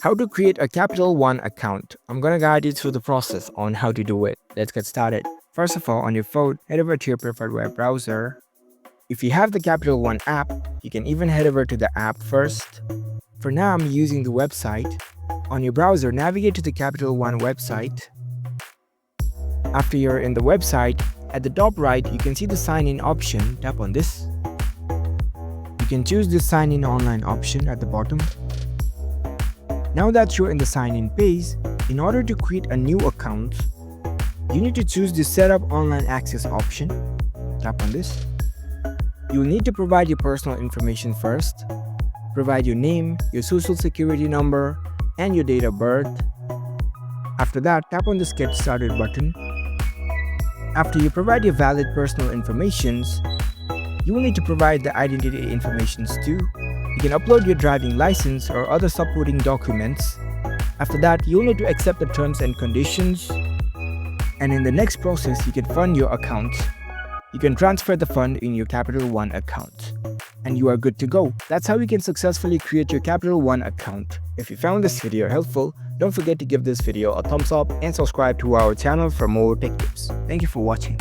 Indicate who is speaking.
Speaker 1: How to create a Capital One account. I'm gonna guide you through the process on how to do it. Let's get started. First of all, on your phone, head over to your preferred web browser. If you have the Capital One app, you can even head over to the app first. For now, I'm using the website. On your browser, navigate to the Capital One website. After you're in the website, at the top right, you can see the sign in option. Tap on this. You can choose the sign in online option at the bottom. Now that you're in the sign in page, in order to create a new account, you need to choose the setup online access option. Tap on this. You'll need to provide your personal information first. Provide your name, your social security number, and your date of birth. After that, tap on the Get Started button. After you provide your valid personal information, you will need to provide the identity information too. You can upload your driving license or other supporting documents. After that, you'll need to accept the terms and conditions. And in the next process, you can fund your account. You can transfer the fund in your Capital One account. And you are good to go. That's how you can successfully create your Capital One account. If you found this video helpful, don't forget to give this video a thumbs up and subscribe to our channel for more tech tips. Thank you for watching.